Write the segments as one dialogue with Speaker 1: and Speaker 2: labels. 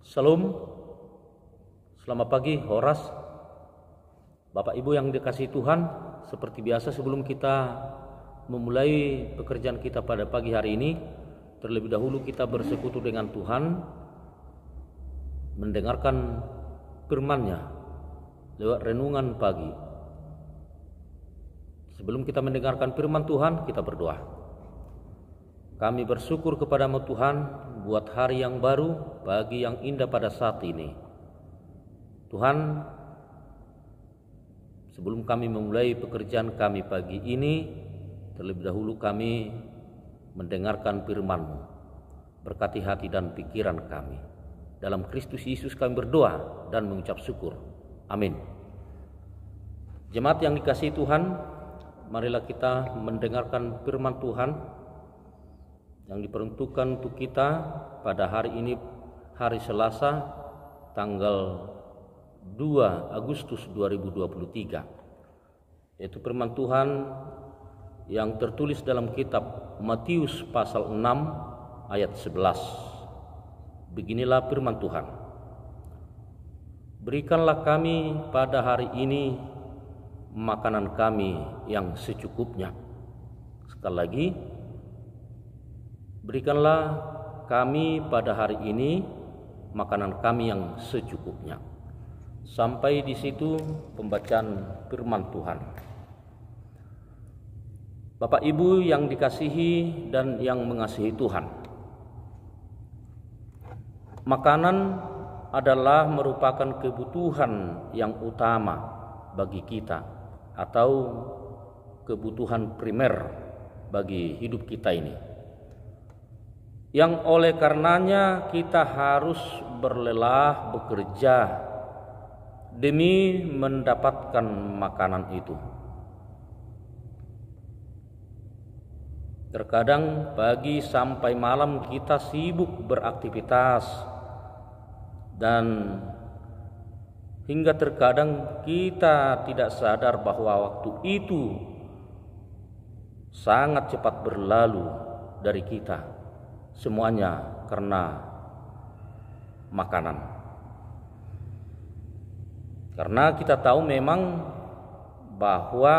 Speaker 1: Salam, selamat pagi Horas, Bapak Ibu yang dikasihi Tuhan. Seperti biasa sebelum kita memulai pekerjaan kita pada pagi hari ini, terlebih dahulu kita bersekutu dengan Tuhan, mendengarkan firman-Nya lewat renungan pagi. Sebelum kita mendengarkan firman Tuhan, kita berdoa. Kami bersyukur kepadamu Tuhan buat hari yang baru, pagi yang indah pada saat ini. Tuhan, sebelum kami memulai pekerjaan kami pagi ini, terlebih dahulu kami mendengarkan firman-Mu. Berkati hati dan pikiran kami. Dalam Kristus Yesus kami berdoa dan mengucap syukur. Amin. Jemaat yang dikasihi Tuhan, marilah kita mendengarkan firman Tuhan yang diperuntukkan untuk kita pada hari ini, hari Selasa, tanggal 2 Agustus 2023. Yaitu firman Tuhan yang tertulis dalam kitab Matius pasal 6 ayat 11. Beginilah firman Tuhan. Berikanlah kami pada hari ini makanan kami yang secukupnya. Sekali lagi, berikanlah kami pada hari ini makanan kami yang secukupnya. Sampai di situ pembacaan firman Tuhan. Bapak Ibu yang dikasihi dan yang mengasihi Tuhan, makanan adalah merupakan kebutuhan yang utama bagi kita atau kebutuhan primer bagi hidup kita ini, yang oleh karenanya kita harus berlelah bekerja demi mendapatkan makanan itu. Terkadang pagi sampai malam kita sibuk beraktivitas, dan hingga terkadang kita tidak sadar bahwa waktu itu sangat cepat berlalu dari kita. Semuanya karena makanan. Karena kita tahu memang bahwa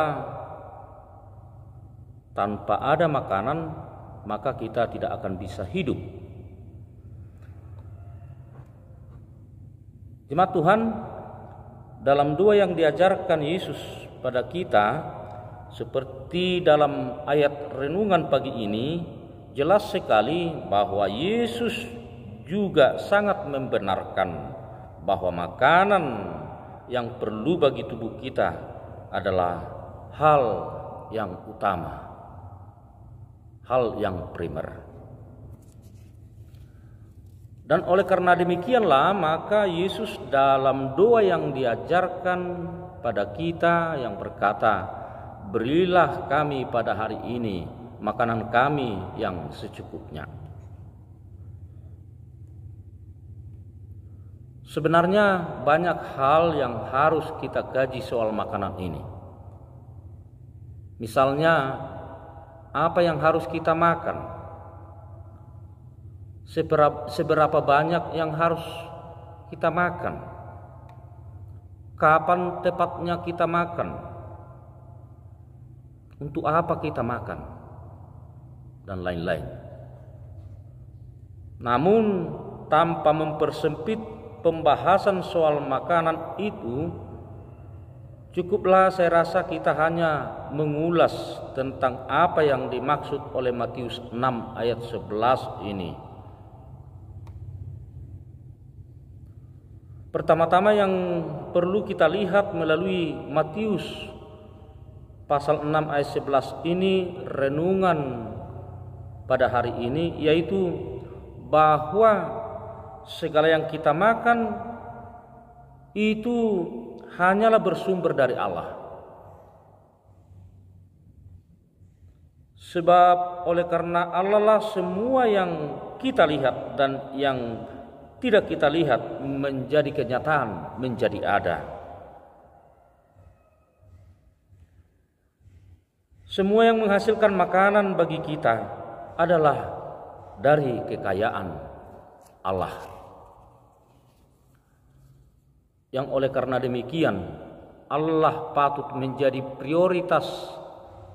Speaker 1: tanpa ada makanan maka kita tidak akan bisa hidup. Jemaat Tuhan, dalam doa yang diajarkan Yesus pada kita, seperti dalam ayat renungan pagi ini, jelas sekali bahwa Yesus juga sangat membenarkan bahwa makanan yang perlu bagi tubuh kita adalah hal yang utama, hal yang primer. Dan oleh karena demikianlah maka Yesus dalam doa yang diajarkan pada kita yang berkata, berilah kami pada hari ini makanan kami yang secukupnya. Sebenarnya banyak hal yang harus kita kaji soal makanan ini. Misalnya, apa yang harus kita makan? Seberapa banyak yang harus kita makan? Kapan tepatnya kita makan? Untuk apa kita makan? Dan lain-lain. Namun tanpa mempersempit pembahasan soal makanan itu, cukuplah saya rasa kita hanya mengulas tentang apa yang dimaksud oleh Matius 6 ayat 11 ini. Pertama-tama yang perlu kita lihat melalui Matius pasal 6 ayat 11 ini, renungan pada hari ini, yaitu bahwa segala yang kita makan itu hanyalah bersumber dari Allah. Sebab oleh karena Allah lah semua yang kita lihat dan yang tidak kita lihat menjadi kenyataan, menjadi ada. Semua yang menghasilkan makanan bagi kita adalah dari kekayaan Allah. yang oleh karena demikian Allah patut menjadi prioritas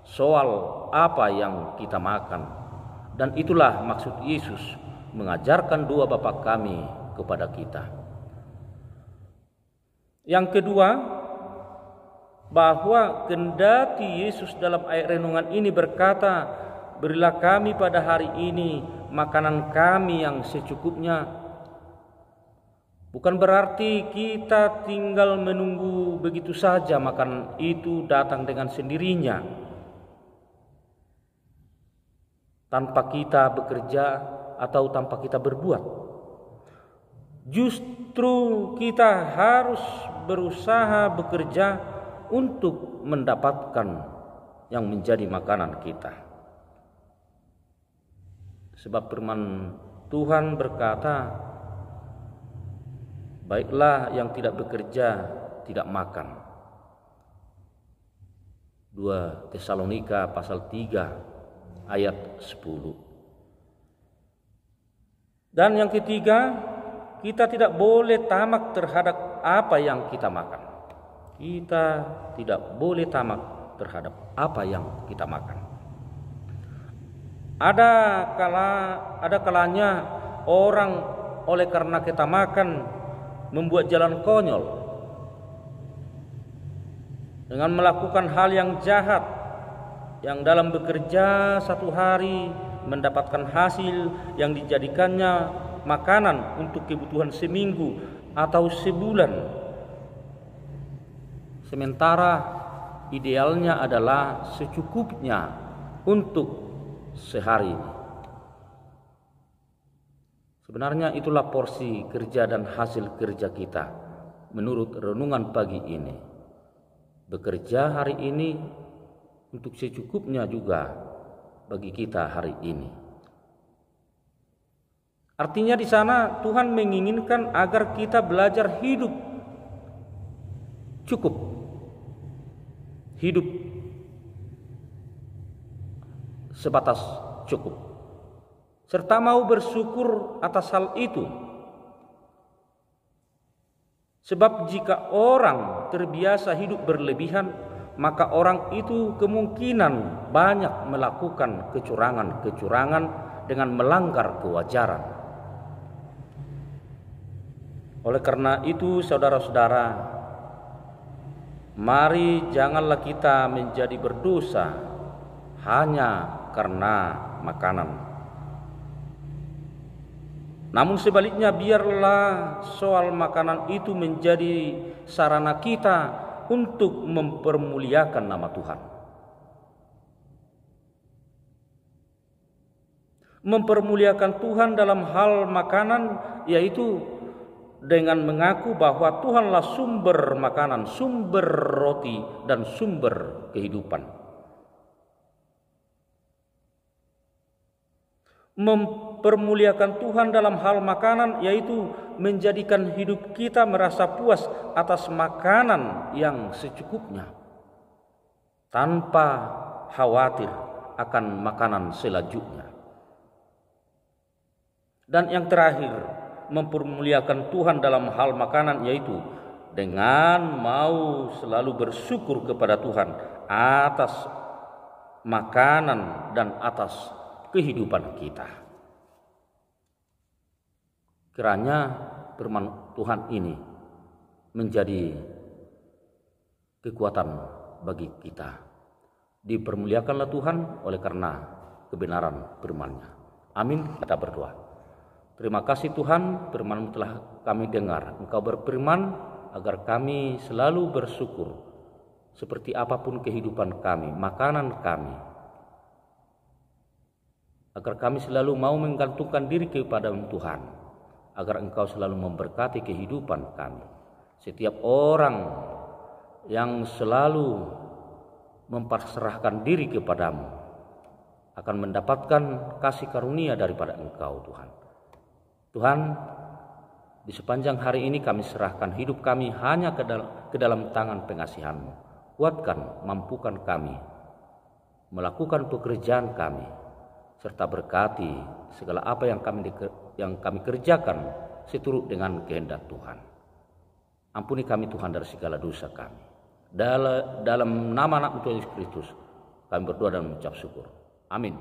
Speaker 1: soal apa yang kita makan. Dan itulah maksud Yesus mengajarkan doa Bapa kami kepada kita. Yang kedua, bahwa kendati Yesus dalam ayat renungan ini berkata, "Berilah kami pada hari ini makanan kami yang secukupnya," bukan berarti kita tinggal menunggu begitu saja makanan itu datang dengan sendirinya, tanpa kita bekerja atau tanpa kita berbuat. Justru kita harus berusaha bekerja untuk mendapatkan yang menjadi makanan kita. Sebab firman Tuhan berkata, "Baiklah yang tidak bekerja tidak makan." 2 Tesalonika pasal 3 ayat 10. Dan yang ketiga, kita tidak boleh tamak terhadap apa yang kita makan. Kita tidak boleh tamak terhadap apa yang kita makan. Ada kalanya orang oleh karena kita makan membuat jalan konyol dengan melakukan hal yang jahat, yang dalam bekerja satu hari mendapatkan hasil yang dijadikannya makanan untuk kebutuhan seminggu atau sebulan. Sementara idealnya adalah secukupnya untuk sehari. Sebenarnya itulah porsi kerja dan hasil kerja kita menurut renungan pagi ini. Bekerja hari ini untuk secukupnya juga bagi kita hari ini. Artinya di sana Tuhan menginginkan agar kita belajar hidup cukup, hidup sebatas cukup, serta mau bersyukur atas hal itu. Sebab jika orang terbiasa hidup berlebihan, maka orang itu kemungkinan banyak melakukan kecurangan-kecurangan dengan melanggar kewajaran. Oleh karena itu, saudara-saudara, mari janganlah kita menjadi berdosa hanya karena makanan. Namun sebaliknya, biarlah soal makanan itu menjadi sarana kita untuk mempermuliakan nama Tuhan. Mempermuliakan Tuhan dalam hal makanan, yaitu dengan mengaku bahwa Tuhanlah sumber makanan, sumber roti, dan sumber kehidupan. Mempermuliakan Tuhan dalam hal makanan, yaitu menjadikan hidup kita merasa puas atas makanan yang secukupnya, tanpa khawatir akan makanan selanjutnya. Dan yang terakhir, mempermuliakan Tuhan dalam hal makanan, yaitu dengan mau selalu bersyukur kepada Tuhan atas makanan dan atas kehidupan kita. Kiranya firman Tuhan ini menjadi kekuatan bagi kita. Dipermuliakanlah Tuhan oleh karena kebenaran firman-Nya. Amin. Kita berdoa. Terima kasih Tuhan, firman-Mu telah kami dengar. Engkau berfirman agar kami selalu bersyukur seperti apapun kehidupan kami, makanan kami, agar kami selalu mau menggantungkan diri kepada Tuhan, agar Engkau selalu memberkati kehidupan kami. Setiap orang yang selalu memperserahkan diri kepadamu akan mendapatkan kasih karunia daripada Engkau, Tuhan. Tuhan, di sepanjang hari ini kami serahkan hidup kami hanya ke dalam tangan pengasihan-Mu. Kuatkan, mampukan kami melakukan pekerjaan kami, serta berkati segala apa yang kami kerjakan seturut dengan kehendak Tuhan. Ampuni kami Tuhan dari segala dosa kami. Dalam nama anak Tuhan Yesus Kristus kami berdoa dan mengucap syukur. Amin.